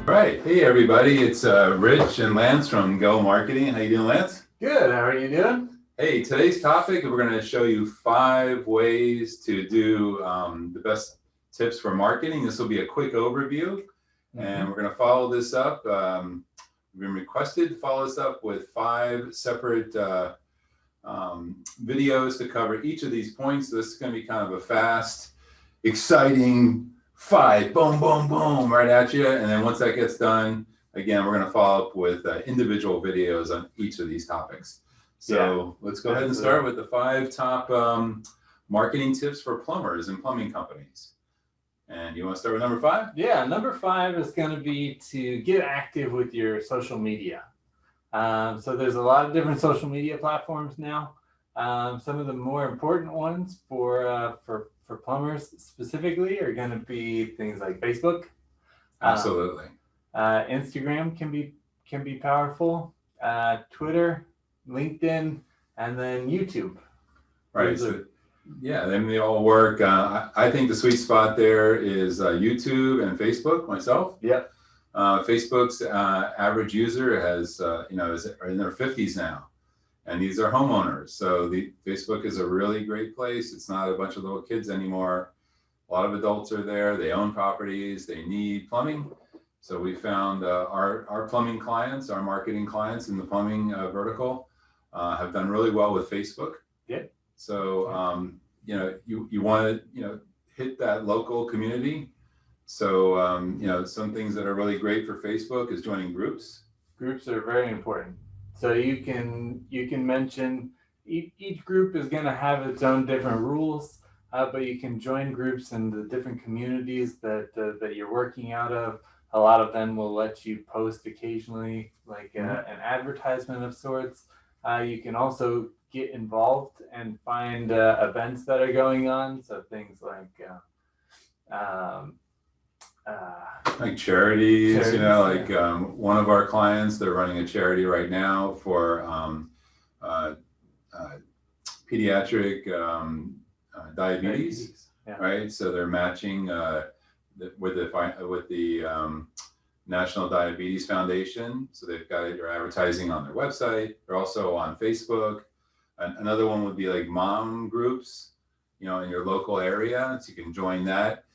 Right. Hey, everybody. It's Rich and Lance from GoMarketing. How you doing, Lance? Good. How are you doing? Hey, today's topic, we're going to show you 5 ways to do the best tips for marketing. This will be a quick overview, and we're going to follow this up. We've been requested to follow this up with 5 separate videos to cover each of these points. So this is going to be kind of a fast, exciting 5, boom, boom, boom, right at you. And then once that gets done, again, we're going to follow up with individual videos on each of these topics. So let's go ahead and start with the 5 top marketing tips for plumbers and plumbing companies. And you want to start with number 5? Yeah, number 5 is going to be to get active with your social media. So there's a lot of different social media platforms now. Some of the more important ones for plumbers specifically are going to be things like Facebook. Absolutely. Instagram can be powerful. Twitter, LinkedIn, and then YouTube. Right. So, yeah, they all work. I think the sweet spot there is YouTube and Facebook. Myself. Yep. Facebook's average user is in their 50s now, and these are homeowners. So Facebook is a really great place. It's not a bunch of little kids anymore. A lot of adults are there. They own properties. They need plumbing. So we found our plumbing clients, our marketing clients in the plumbing vertical have done really well with Facebook. Yeah. So you want to hit that local community. So some things that are really great for Facebook is joining groups. Groups are very important. So you can mention each group is going to have its own different rules, but you can join groups in the different communities that you're working out of. A lot of them will let you post occasionally, like an advertisement of sorts. You can also get involved and find events that are going on. So things like charities, one of our clients, they're running a charity right now for pediatric diabetes. Yeah. Right? So they're matching with the National Diabetes Foundation. So they've got your advertising on their website. They're also on Facebook. Another one would be like mom groups, in your local area. So you can join that.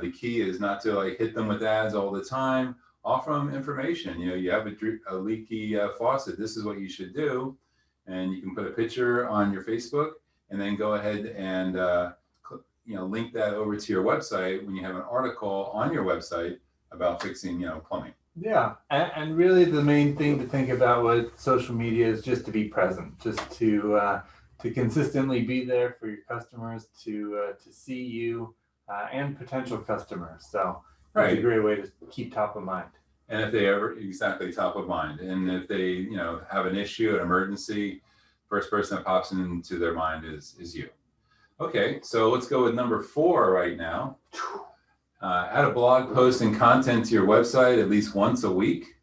The key is not to hit them with ads all the time. Offer them information. You have a leaky faucet. This is what you should do. And you can put a picture on your Facebook and then go ahead and link that over to your website when you have an article on your website about fixing, plumbing. Yeah, and really the main thing to think about with social media is just to be present, just to consistently be there for your customers, to see you and potential customers. So it's a great way to keep top of mind. And if they ever exactly top of mind, and if they have an issue, an emergency, first person that pops into their mind is you. Okay, so let's go with number 4 right now. Add a blog post and content to your website at least once a week.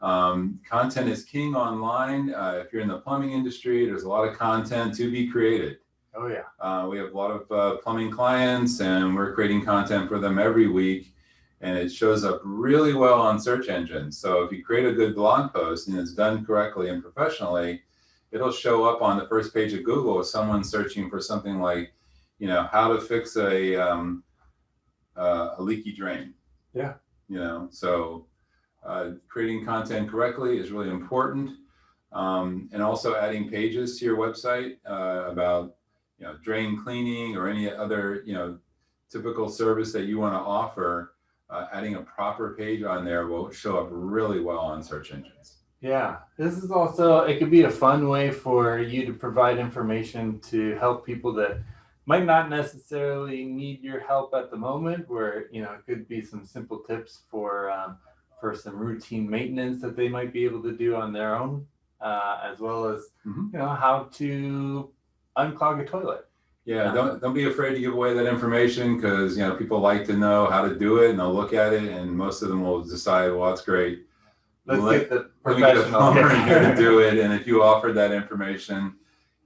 Content is king online. If you're in the plumbing industry, there's a lot of content to be created. Oh, yeah. We have a lot of plumbing clients, and we're creating content for them every week, and it shows up really well on search engines. So if you create a good blog post and it's done correctly and professionally, it'll show up on the first page of Google if someone's searching for something like, how to fix a leaky drain. Yeah. So creating content correctly is really important. And also adding pages to your website about, drain cleaning or any other, typical service that you want to offer. Adding a proper page on there will show up really well on search engines. Yeah, this is also, it could be a fun way for you to provide information to help people that might not necessarily need your help at the moment, where, it could be some simple tips for some routine maintenance that they might be able to do on their own, as well as, how to unclog a toilet. Yeah, don't be afraid to give away that information, because, people like to know how to do it, and they'll look at it, and most of them will decide, well, that's great. Let's get the professional plumber here to do it. And if you offered that information,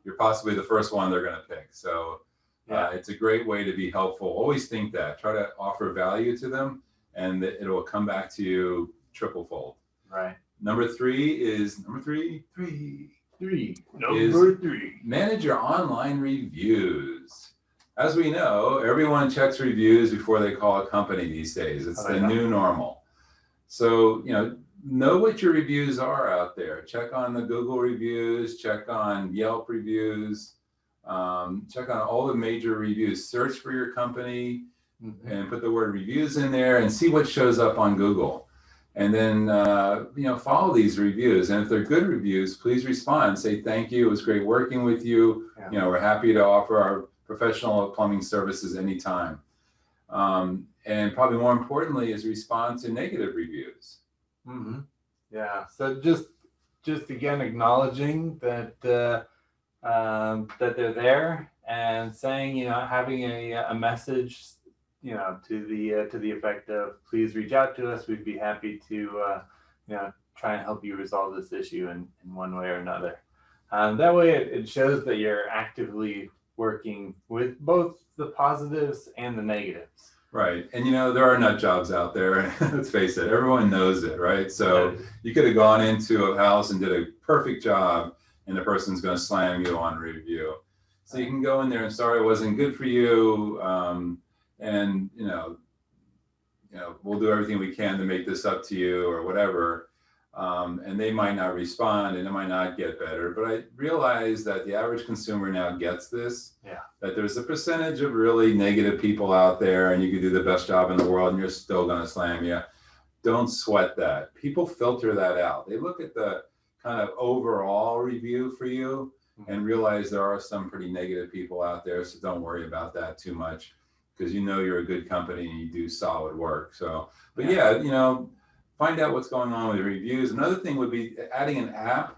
you're possibly the first one they're going to pick. So it's a great way to be helpful. Always think that. Try to offer value to them, and it will come back to you triple fold. Right. Number three, manage your online reviews. As we know, everyone checks reviews before they call a company these days. It's the new normal. So, know what your reviews are out there. Check on the Google reviews, check on Yelp reviews, check on all the major reviews. Search for your company and put the word reviews in there and see what shows up on Google. And then, follow these reviews. And if they're good reviews, please respond. Say, thank you. It was great working with you. Yeah. We're happy to offer our professional plumbing services anytime. And probably more importantly is respond to negative reviews. Mm-hmm. Yeah. So just again, acknowledging that they're there and saying, having a message, to the effect of, please reach out to us. We'd be happy to, try and help you resolve this issue in one way or another. That way it shows that you're actively working with both the positives and the negatives. Right. And, there are nut jobs out there. Let's face it, everyone knows it, right? So you could have gone into a house and did a perfect job, and the person's going to slam you on review. So you can go in there and, sorry, it wasn't good for you. And, we'll do everything we can to make this up to you or whatever. And they might not respond and it might not get better. But I realize that the average consumer now gets this, that there's a percentage of really negative people out there, and you can do the best job in the world and you're still going to slam you. Don't sweat that. People filter that out. They look at the kind of overall review for you and realize there are some pretty negative people out there. So don't worry about that too much, because you're a good company and you do solid work. So, but find out what's going on with the reviews. Another thing would be adding an app,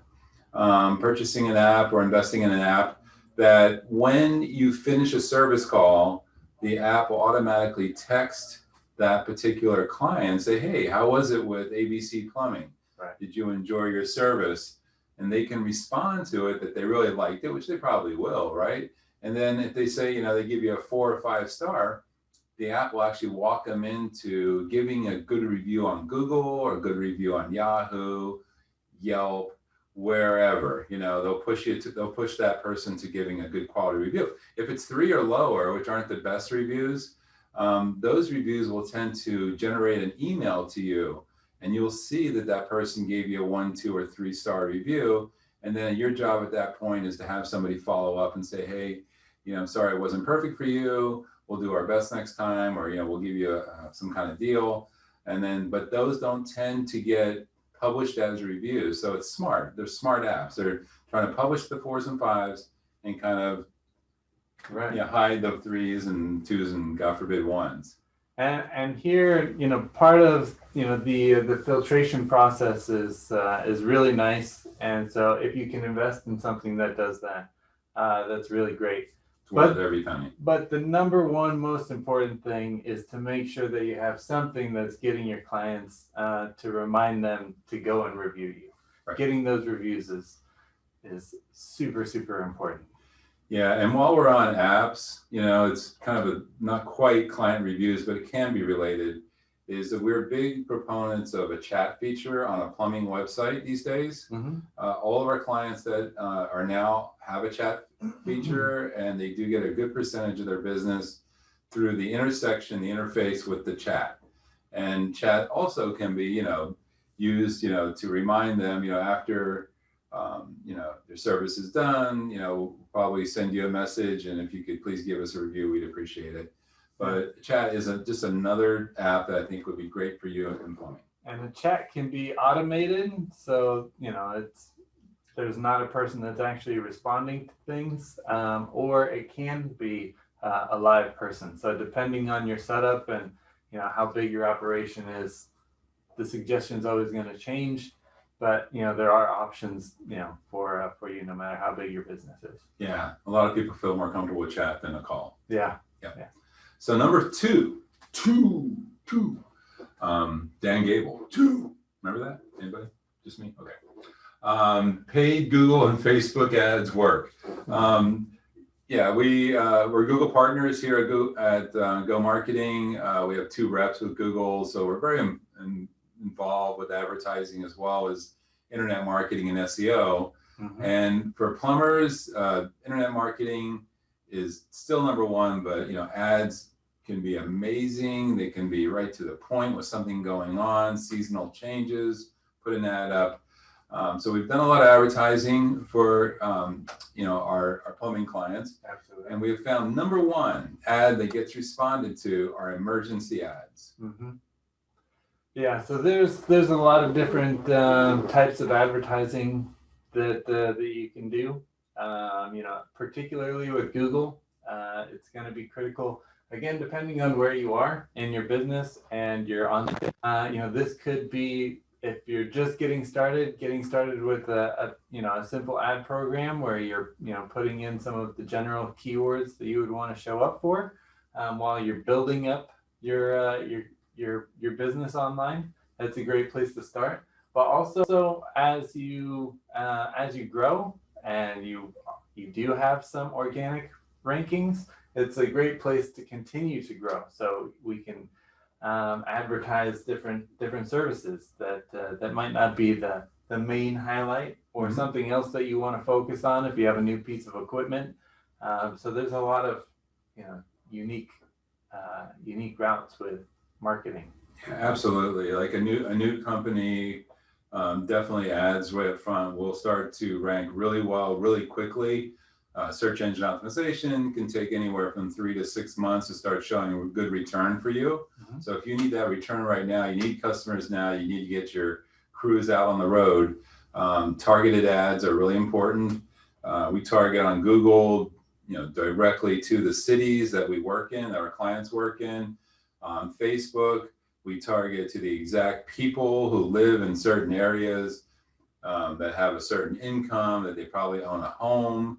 purchasing an app or investing in an app that when you finish a service call, the app will automatically text that particular client and say, hey, how was it with ABC Plumbing? Right. Did you enjoy your service? And they can respond to it that they really liked it, which they probably will, right? And then if they say, they give you a 4 or 5 star, the app will actually walk them into giving a good review on Google or a good review on Yahoo, Yelp, wherever. They'll push that person to giving a good quality review. If it's 3 or lower, which aren't the best reviews, those reviews will tend to generate an email to you, and you'll see that person gave you a 1, 2, or 3 star review. And then your job at that point is to have somebody follow up and say, hey, I'm sorry it wasn't perfect for you. We'll do our best next time, or, we'll give you some kind of deal. And then, but those don't tend to get published as reviews. So it's smart. They're smart apps. They're trying to publish the 4s and 5s and kind of hide the 3s and 2s and, God forbid, 1s. And here, part of, the filtration process is really nice. And so if you can invest in something that does that, that's really great. Worth every penny. But the number one most important thing is to make sure that you have something that's getting your clients to remind them to go and review you. Right. Getting those reviews is super, super important. Yeah, and while we're on apps, it's kind of not quite client reviews, but it can be related, is that we're big proponents of a chat feature on a plumbing website these days. Mm-hmm. All of our clients that are now have a chat feature, and they do get a good percentage of their business through the interface with the chat. And chat also can be, used, to remind them, after, their service is done, probably send you a message, and if you could please give us a review, we'd appreciate it. But chat is just another app that I think would be great for you in plumbing. And the chat can be automated, so there's not a person that's actually responding to things, or it can be a live person. So depending on your setup and how big your operation is, the suggestion is always going to change. But there are options for you no matter how big your business is. Yeah, a lot of people feel more comfortable with chat than a call. Yeah. So number two, Dan Gable. Remember that? Anybody? Just me? Okay. Paid Google and Facebook ads work. Yeah, we're Google partners here at GoMarketing. We have 2 reps with Google, so we're very involved with advertising as well as internet marketing and SEO. Mm-hmm. And for plumbers, internet marketing is still number one, but ads can be amazing. They can be right to the point with something going on, seasonal changes, put an ad up. So we've done a lot of advertising for our plumbing clients. Absolutely. And we've found number one ad that gets responded to are emergency ads. Mm-hmm. Yeah, so there's a lot of different types of advertising that you can do. Particularly with Google, it's going to be critical. Again, depending on where you are in your business and you're on, this could be, if you're just getting started with a simple ad program where you're putting in some of the general keywords that you would want to show up for while you're building up your business online. That's a great place to start. But also as you grow and you do have some organic rankings, it's a great place to continue to grow. So we can advertise different services that might not be the main highlight, or something else that you want to focus on if you have a new piece of equipment. So there's a lot of unique routes with marketing. Absolutely. Like a new company, definitely ads right up front will start to rank really well, really quickly. Search engine optimization can take anywhere from 3 to 6 months to start showing a good return for you. Mm-hmm. So if you need that return right now, you need customers now, you need to get your crews out on the road. Targeted ads are really important. We target on Google, directly to the cities that we work in, that our clients work in. On Facebook, we target to the exact people who live in certain areas that have a certain income, that they probably own a home.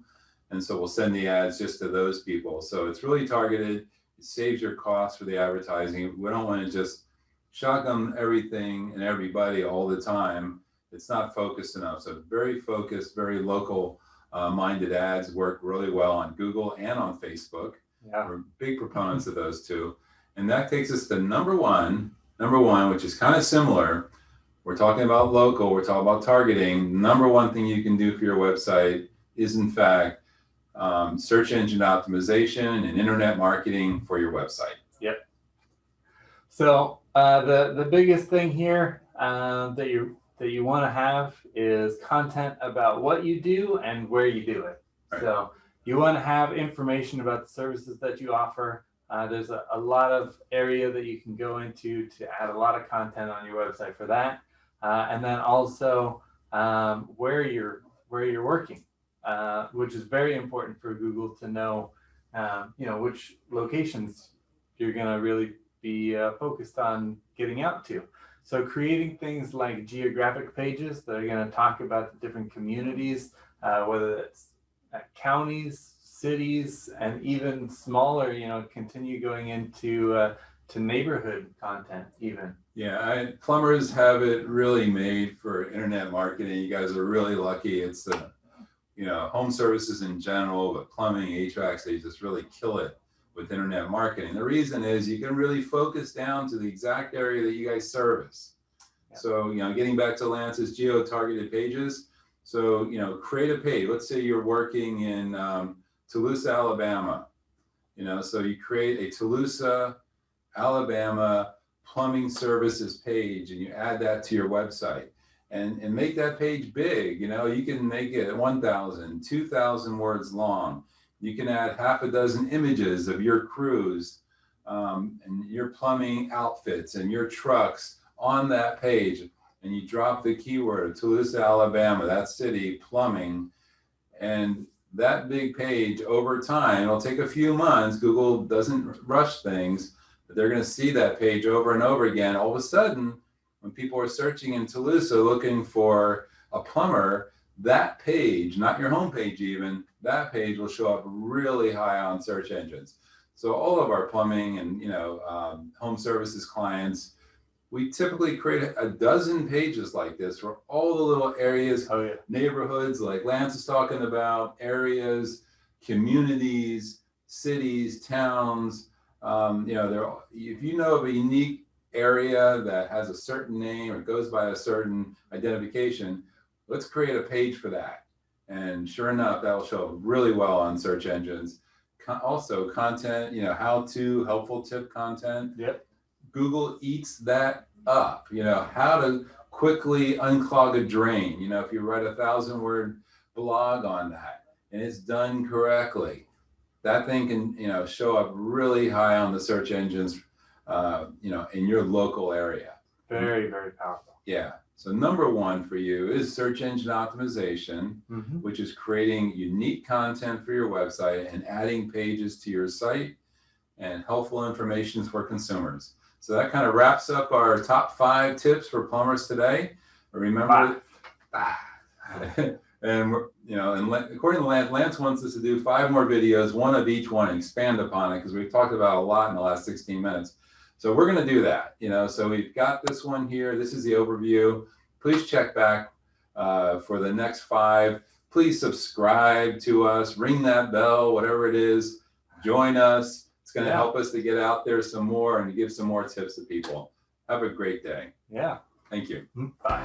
And so we'll send the ads just to those people. So it's really targeted. It saves your costs for the advertising. We don't want to just shotgun everything and everybody all the time. It's not focused enough. So very focused, very local minded ads work really well on Google and on Facebook. Yeah. We're big proponents of those two. And that takes us to number one, which is kind of similar. We're talking about local, we're talking about targeting. Number one thing you can do for your website is, in fact, search engine optimization and internet marketing for your website. Yep. So the biggest thing here that you want to have is content about what you do and where you do it. Right. So you want to have information about the services that you offer. There's a lot of area that you can go into to add a lot of content on your website for that, and then also where you're working. Which is very important for Google to know, which locations you're going to really be focused on getting out to. So creating things like geographic pages that are going to talk about the different communities, whether it's counties, cities, and even smaller, continue going into to neighborhood content even. Yeah, plumbers have it really made for internet marketing. You guys are really lucky. It's the home services in general, but plumbing, HVAC, they just really kill it with internet marketing. The reason is you can really focus down to the exact area that you guys service. Yeah. So, getting back to Lance's Geo Targeted Pages. So, create a page. Let's say you're working in Toulouse, Alabama. So you create a Toulouse, Alabama plumbing services page, and you add that to your website. And make that page big. You can make it 1,000, 2,000 words long. You can add half a dozen images of your crews and your plumbing outfits and your trucks on that page. And you drop the keyword Toulouse, Alabama, that city, plumbing. And that big page over time, it'll take a few months. Google doesn't rush things, but they're going to see that page over and over again. All of a sudden, when people are searching in Toulouse looking for a plumber, that page, not your homepage even, that page will show up really high on search engines. So all of our plumbing and home services clients, we typically create a dozen pages like this for all the little areas, neighborhoods like Lance is talking about, areas, communities, cities, towns. If you know of a unique area that has a certain name or goes by a certain identification, let's create a page for that. And sure enough, that will show up really well on search engines. Also content, how-to, helpful tip content. Yep. Google eats that up, how to quickly unclog a drain. If you write a 1,000-word blog on that and it's done correctly, that thing can, show up really high on the search engines, in your local area. Very, very powerful. Yeah. So number one for you is search engine optimization, which is creating unique content for your website and adding pages to your site and helpful information for consumers. So that kind of wraps up our top 5 tips for plumbers today. Remember, and according to Lance wants us to do 5 more videos, one of each one, and expand upon it because we've talked about a lot in the last 16 minutes. So we're going to do that, so we've got this one here. This is the overview. Please check back for the next 5. Please subscribe to us, ring that bell, whatever it is, join us. It's going to help us to get out there some more and to give some more tips to people. Have a great day. Yeah. Thank you. Bye.